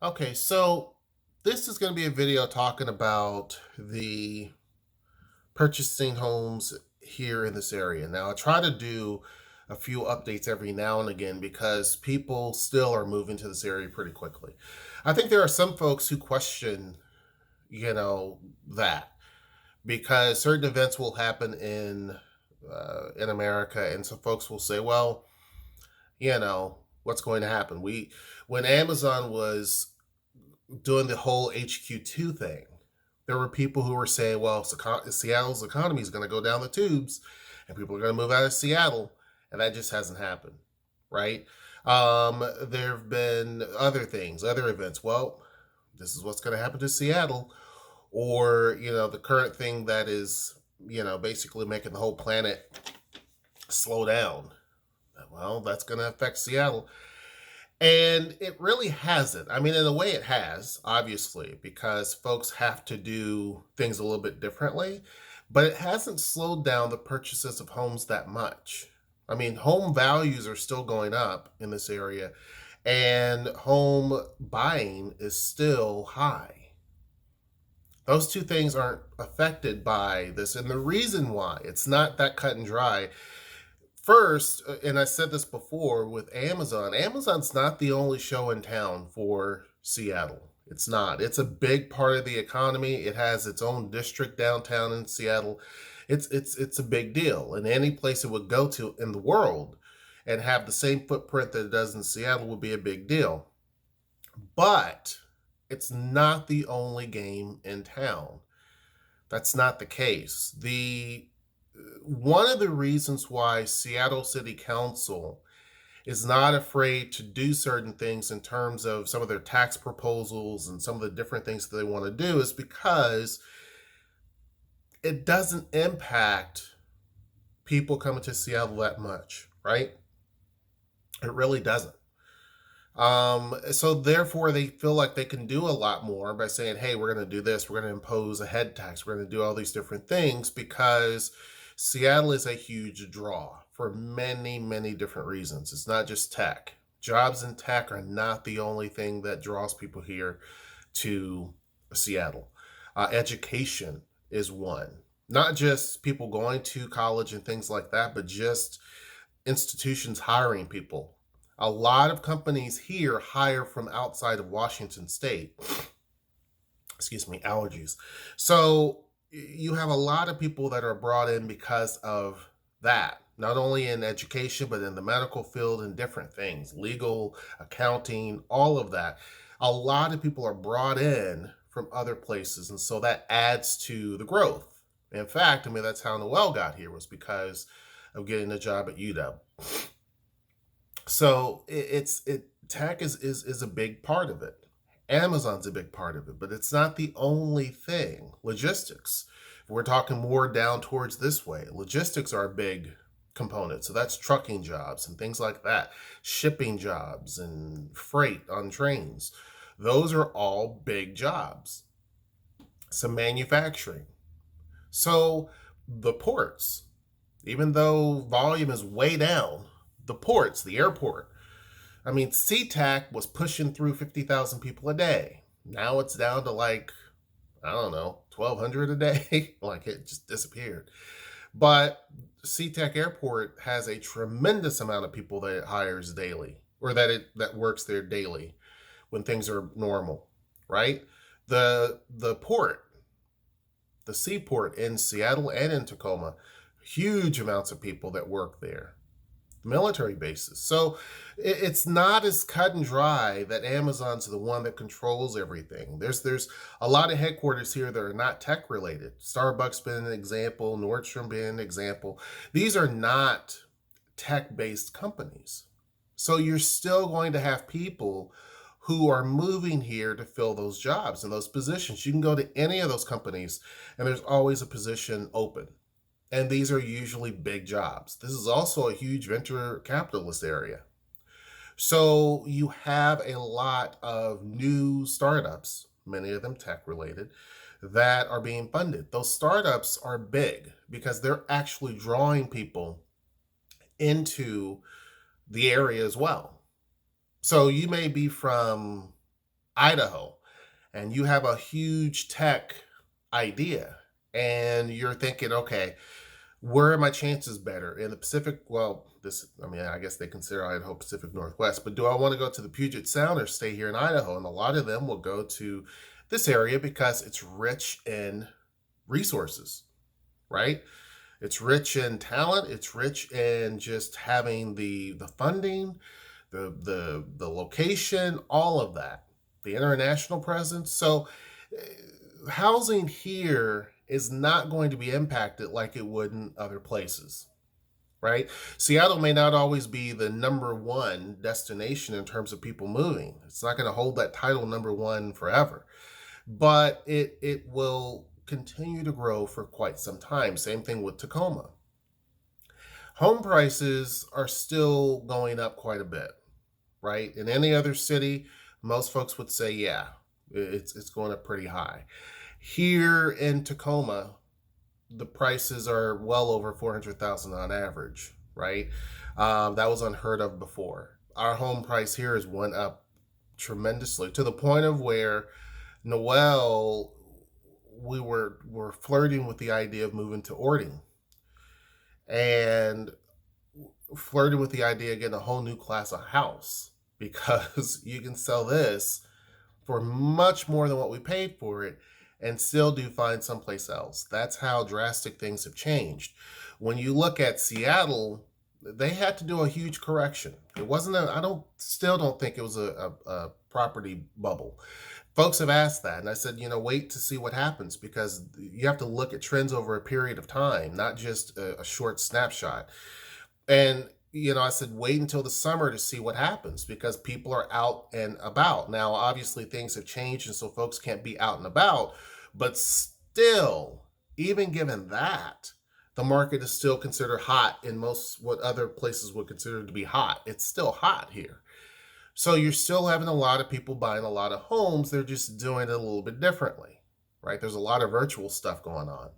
Okay, so this is going to be a video talking about the purchasing homes here in this area. Now, I try to do a few updates every now and again because people still are moving to this area pretty quickly. I think there are some folks who question, that because certain events will happen in America, and some folks will say, "Well, what's going to happen?" We when Amazon was doing the whole HQ2 thing, there were people who were saying, well, Seattle's economy is going to go down the tubes and people are going to move out of Seattle. And that just hasn't happened, right? There have been other things, other events. Well, this is what's going to happen to Seattle. Or, the current thing that is, basically making the whole planet slow down. Well, that's going to affect Seattle. And it really hasn't. I mean, in a way, it has, obviously, because folks have to do things a little bit differently, but it hasn't slowed down the purchases of homes that much. I mean, home values are still going up in this area, and home buying is still high. Those two things aren't affected by this. And the reason why it's not that cut and dry. First, and I said this before with Amazon, Amazon's not the only show in town for Seattle. It's not. It's a big part of the economy. It has its own district downtown in Seattle. It's a big deal. And any place it would go to in the world and have the same footprint that it does in Seattle would be a big deal. But it's not the only game in town. That's not the case. The One of the reasons why Seattle City Council is not afraid to do certain things in terms of some of their tax proposals and some of the different things that they want to do is because it doesn't impact people coming to Seattle that much, right? It really doesn't. So therefore, they feel like they can do a lot more by saying, "Hey, we're going to do this. We're going to impose a head tax. We're going to do all these different things," because Seattle is a huge draw for many, many different reasons. It's not just tech. Jobs in tech are not the only thing that draws people here to Seattle. Education is one. Not just people going to college and things like that, but just institutions hiring people. A lot of companies here hire from outside of Washington State. Excuse me, allergies. So you have a lot of people that are brought in because of that, not only in education, but in the medical field and different things, legal, accounting, all of that. A lot of people are brought in from other places. And so that adds to the growth. In fact, I mean, that's how Noel got here, was because of getting a job at UW. So tech is a big part of it. Amazon's a big part of it, but it's not the only thing. Logistics, if we're talking more down towards this way, logistics are a big component. So that's trucking jobs and things like that, shipping jobs and freight on trains. Those are all big jobs. Some manufacturing. So the ports, even though volume is way down, the ports, the airport. I mean, SeaTac was pushing through 50,000 people a day. Now it's down to like, I don't know, 1,200 a day. Like it just disappeared. But SeaTac Airport has a tremendous amount of people that it hires daily, or that works there daily when things are normal, right? The port, the seaport in Seattle and in Tacoma, huge amounts of people that work there, military bases. So it's not as cut and dry that Amazon's the one that controls everything. There's a lot of headquarters here that are not tech related. Starbucks being an example, Nordstrom being an example. These are not tech based companies. So you're still going to have people who are moving here to fill those jobs and those positions. You can go to any of those companies and there's always a position open. And these are usually big jobs. This is also a huge venture capitalist area. So you have a lot of new startups, many of them tech related, that are being funded. Those startups are big because they're actually drawing people into the area as well. So you may be from Idaho, and you have a huge tech idea, and you're thinking, okay, where are my chances better in the Pacific? Well, I mean, I guess they consider Idaho Pacific Northwest, but do I want to go to the Puget Sound or stay here in Idaho? And a lot of them will go to this area because it's rich in resources, right? It's rich in talent. It's rich in just having the funding, the location, all of that, the international presence. So housing here is not going to be impacted like it would in other places, right? Seattle may not always be the number one destination in terms of people moving. It's not going to hold that title number one forever, but it will continue to grow for quite some time. Same thing with Tacoma. Home prices are still going up quite a bit, right? In any other city, most folks would say, yeah, it's going up pretty high. Here in Tacoma, the prices are well over 400,000 on average, right? That was unheard of before. Our home price here has went up tremendously to the point of where Noel, were flirting with the idea of moving to Orting and flirting with the idea of getting a whole new class of house because you can sell this for much more than what we paid for it and still do find someplace else. That's how drastic things have changed. When you look at Seattle, they had to do a huge correction. It wasn't I still don't think it was a property bubble. Folks have asked that, and I said, wait to see what happens because you have to look at trends over a period of time, not just a short snapshot. And I said, wait until the summer to see what happens because people are out and about. Now, obviously, things have changed, and so folks can't be out and about. But still, even given that, the market is still considered hot in most what other places would consider to be hot. It's still hot here. So you're still having a lot of people buying a lot of homes. They're just doing it a little bit differently, right? There's a lot of virtual stuff going on,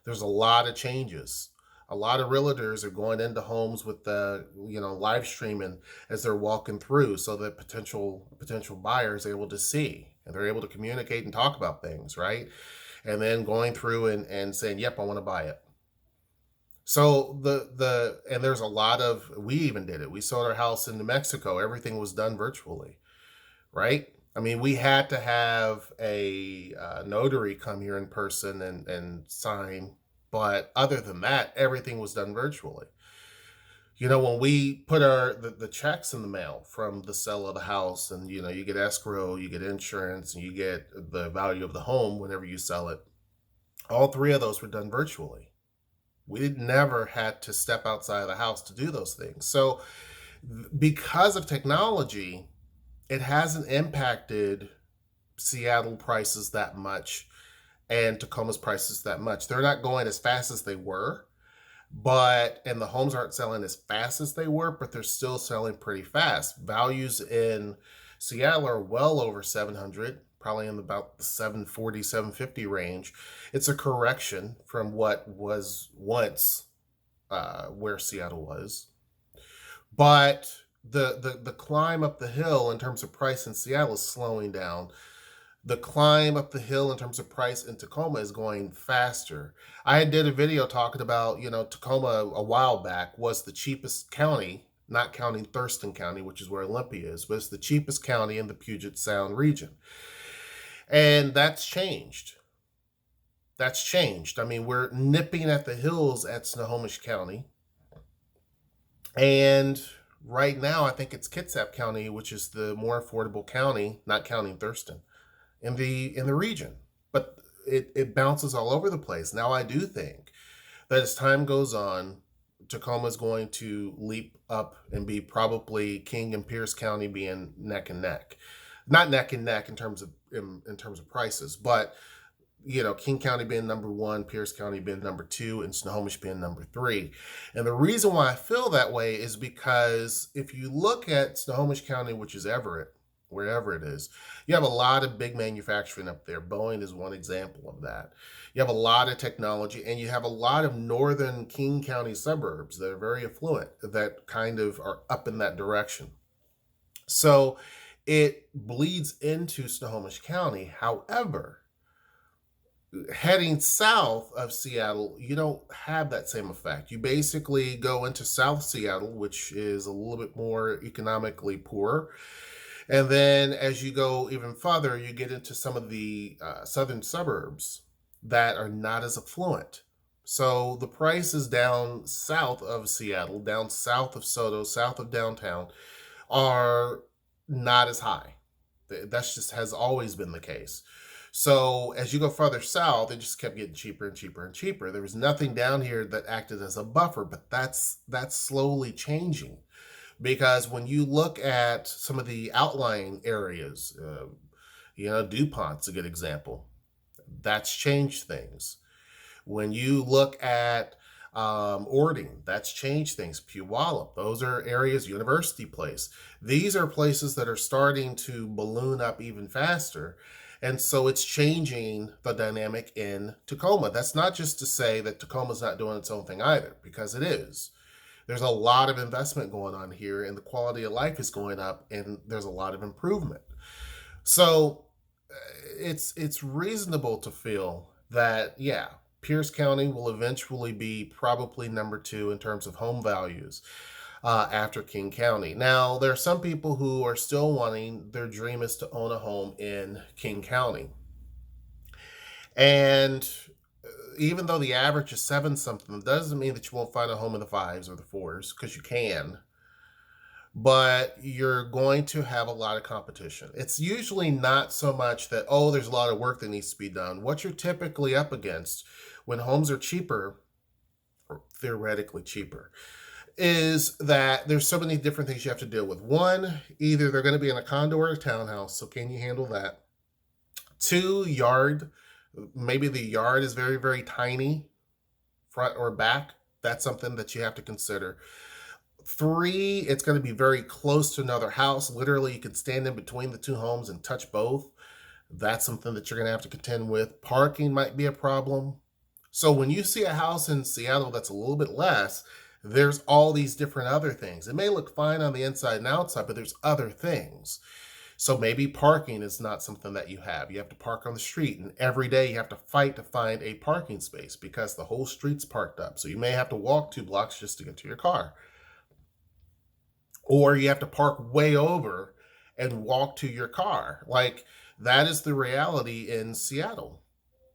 There's a lot of changes. A lot of realtors are going into homes with the live streaming as they're walking through so that potential buyers are able to see and they're able to communicate and talk about things, right? And then going through and saying, yep, I want to buy it. So and there's a lot of, we even did it. We sold our house in New Mexico. Everything was done virtually, right? I mean, we had to have a notary come here in person and sign. But other than that, everything was done virtually. When we put the checks in the mail from the sale of the house and, you get escrow, you get insurance, and you get the value of the home whenever you sell it, all three of those were done virtually. We never had to step outside of the house to do those things. So because of technology, it hasn't impacted Seattle prices that much and Tacoma's prices that much. They're not going as fast as they were, and the homes aren't selling as fast as they were, but they're still selling pretty fast. Values in Seattle are well over 700, probably in about the 740, 750 range. It's a correction from what was once where Seattle was. But the climb up the hill in terms of price in Seattle is slowing down. The climb up the hill in terms of price in Tacoma is going faster. I did a video talking about, Tacoma a while back was the cheapest county, not counting Thurston County, which is where Olympia is, but it's the cheapest county in the Puget Sound region. And that's changed. That's changed. I mean, we're nipping at the hills at Snohomish County. And right now, I think it's Kitsap County, which is the more affordable county, not counting Thurston, in the region. But it bounces all over the place. Now, I do think that as time goes on, Tacoma is going to leap up and be probably King and Pierce County being neck and neck. Not neck and neck in terms of prices, but King County being number one, Pierce County being number two, and Snohomish being number three. And the reason why I feel that way is because if you look at Snohomish County, which is Everett, wherever it is, you have a lot of big manufacturing up there. Boeing is one example of that. You have a lot of technology, and you have a lot of northern King County suburbs that are very affluent that kind of are up in that direction. So it bleeds into Snohomish County. However, heading south of Seattle, you don't have that same effect. You basically go into South Seattle, which is a little bit more economically poor. And then as you go even further, you get into some of the southern suburbs that are not as affluent. So the prices down south of Seattle, down south of Soto, south of downtown, are not as high. That's just has always been the case. So as you go further south, it just kept getting cheaper and cheaper and cheaper. There was nothing down here that acted as a buffer, but that's slowly changing, because when you look at some of the outlying areas, DuPont's a good example. That's changed things. When you look at Ording, that's changed things. Puyallup, those are areas, University Place. These are places that are starting to balloon up even faster. And so it's changing the dynamic in Tacoma. That's not just to say that Tacoma's not doing its own thing either, because it is. There's a lot of investment going on here, and the quality of life is going up, and there's a lot of improvement. So it's reasonable to feel that, yeah, Pierce County will eventually be probably number two in terms of home values after King County. Now, there are some people who are still wanting, their dream is to own a home in King County. And even though the average is 7 something, doesn't mean that you won't find a home in the 5s or the 4s, because you can. But you're going to have a lot of competition. It's usually not so much that, oh, there's a lot of work that needs to be done. What you're typically up against when homes are cheaper, or theoretically cheaper, is that there's so many different things you have to deal with. One, either they're going to be in a condo or a townhouse, so can you handle that? 2, yard. Maybe the yard is very, very tiny, front or back. That's something that you have to consider. 3, it's going to be very close to another house. Literally, you can stand in between the 2 homes and touch both. That's something that you're going to have to contend with. Parking might be a problem. So when you see a house in Seattle that's a little bit less, there's all these different other things. It may look fine on the inside and outside, but there's other things. So maybe parking is not something that you have. You have to park on the street, and every day you have to fight to find a parking space because the whole street's parked up. So you may have to walk 2 blocks just to get to your car. Or you have to park way over and walk to your car. Like, that is the reality in Seattle,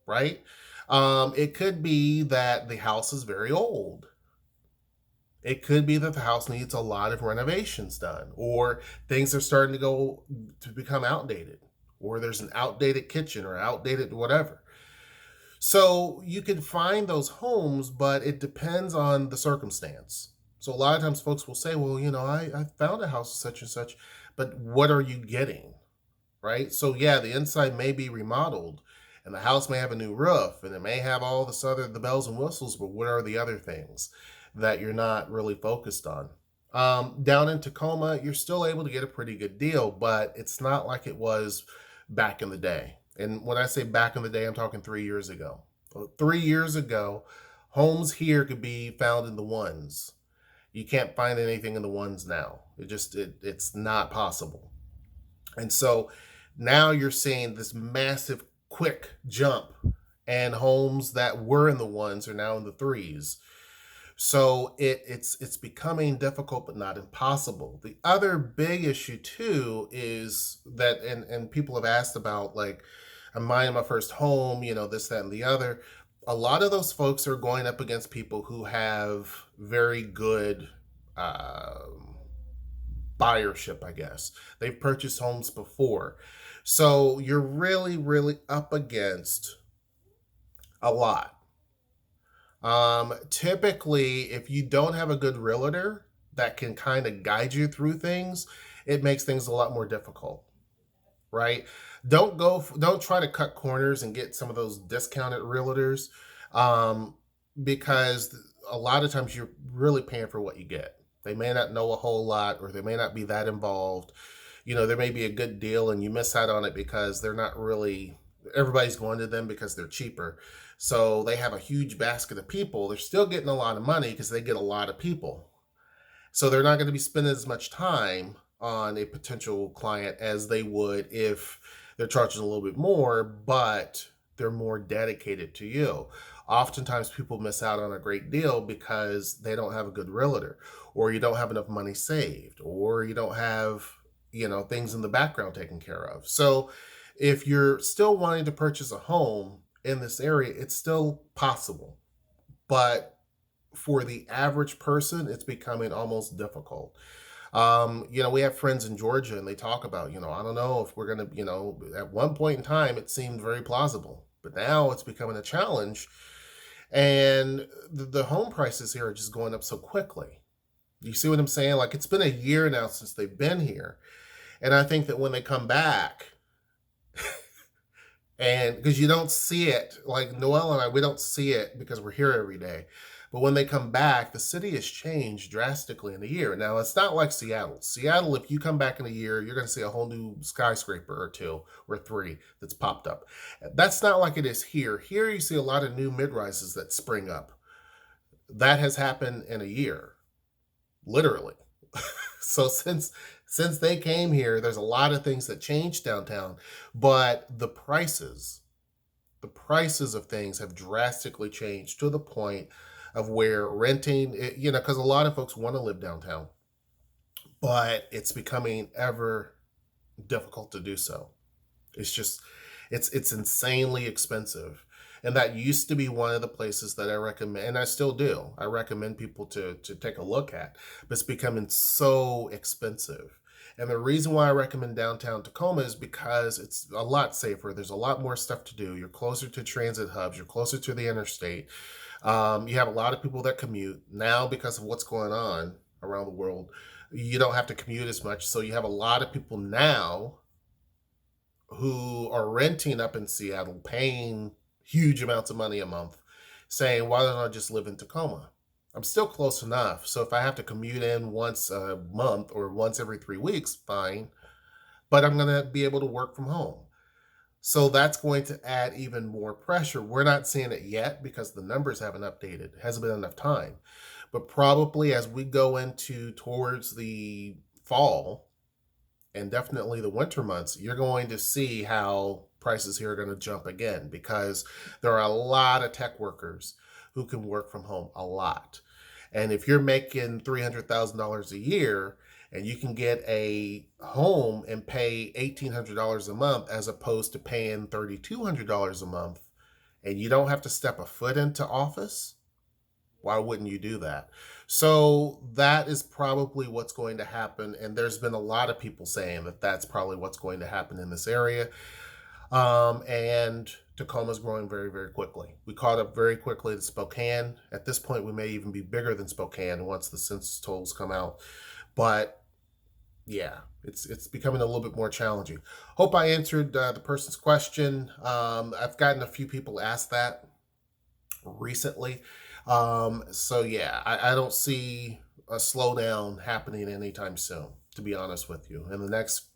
right? It could be that the house is very old. It could be that the house needs a lot of renovations done, or things are starting to become outdated, or there's an outdated kitchen or outdated whatever. So you can find those homes, but it depends on the circumstance. So a lot of times folks will say, well, I found a house such and such, but what are you getting, right? So yeah, the inside may be remodeled, and the house may have a new roof, and it may have all the bells and whistles, but what are the other things that you're not really focused on? Down in Tacoma, you're still able to get a pretty good deal, but it's not like it was back in the day. And when I say back in the day, I'm talking 3 years ago. 3 years ago, homes here could be found in the 1s. You can't find anything in the 1s now. It's not possible. And so now you're seeing this massive quick jump, and homes that were in the 1s are now in the 3s. So it's becoming difficult, but not impossible. The other big issue too is that, and people have asked about, like, I'm buying my first home, this, that, and the other. A lot of those folks are going up against people who have very good buyership, I guess. They've purchased homes before. So you're really, really up against a lot. Typically, if you don't have a good realtor that can kind of guide you through things, it makes things a lot more difficult, right? Don't try to cut corners and get some of those discounted realtors, because a lot of times you're really paying for what you get. They may not know a whole lot, or they may not be that involved. There may be a good deal and you miss out on it because they're not really, everybody's going to them because they're cheaper. So they have a huge basket of people. They're still getting a lot of money because they get a lot of people. So they're not going to be spending as much time on a potential client as they would if they're charging a little bit more, but they're more dedicated to you. Oftentimes people miss out on a great deal because they don't have a good realtor, or you don't have enough money saved, or you don't have, things in the background taken care of. So if you're still wanting to purchase a home in this area, it's still possible. But for the average person, it's becoming almost difficult. We have friends in Georgia and they talk about, I don't know if we're going to, at one point in time, it seemed very plausible, but now it's becoming a challenge. And the home prices here are just going up so quickly. You see what I'm saying? Like, it's been a year now since they've been here. And I think that when they come back, and because you don't see it, like Noelle and I, we don't see it because we're here every day. But when they come back, the city has changed drastically in a year. Now, it's not like Seattle. Seattle, if you come back in a year, you're going to see a whole new skyscraper or two or three that's popped up. That's not like it is here. Here, you see a lot of new mid-rises that spring up. That has happened in a year, literally. So since they came here, there's a lot of things that changed downtown, but the prices of things have drastically changed to the point of where renting, because a lot of folks want to live downtown, but it's becoming ever difficult to do so. It's insanely expensive. And that used to be one of the places that I recommend, and I still do. I recommend people to take a look at, but it's becoming so expensive. And the reason why I recommend downtown Tacoma is because it's a lot safer. There's a lot more stuff to do. You're closer to transit hubs. You're closer to the interstate. You have a lot of people that commute now because of what's going on around the world. You don't have to commute as much. So you have a lot of people now who are renting up in Seattle, paying huge amounts of money a month, saying, why don't I just live in Tacoma? I'm still close enough. So if I have to commute in once a month or once every 3 weeks, fine. But I'm going to be able to work from home. So that's going to add even more pressure. We're not seeing it yet because the numbers haven't updated. It hasn't been enough time. But probably as we go towards the fall and definitely the winter months, you're going to see how prices here are going to jump again, because there are a lot of tech workers who can work from home, a lot. And if you're making $300,000 a year and you can get a home and pay $1,800 a month as opposed to paying $3,200 a month, and you don't have to step a foot into office, why wouldn't you do that? So that is probably what's going to happen. And there's been a lot of people saying that that's probably what's going to happen in this area. And Tacoma's growing very, very quickly. We caught up very quickly to Spokane. At this point, we may even be bigger than Spokane once the census totals come out. But yeah, it's becoming a little bit more challenging. Hope I answered the person's question. I've gotten a few people ask that recently. So yeah, I don't see a slowdown happening anytime soon, to be honest with you. In the next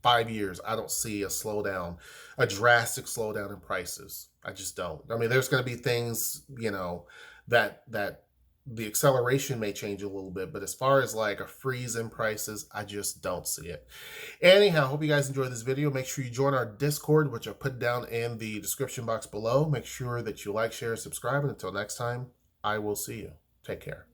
5 years, I don't see a drastic slowdown in prices. I just don't. I mean, there's going to be things, that the acceleration may change a little bit, but as far as like a freeze in prices, I just don't see it. Anyhow, hope you guys enjoyed this video. Make sure you join our Discord, which I put down in the description box below. Make sure that you like, share, and subscribe. And until next time, I will see you. Take care.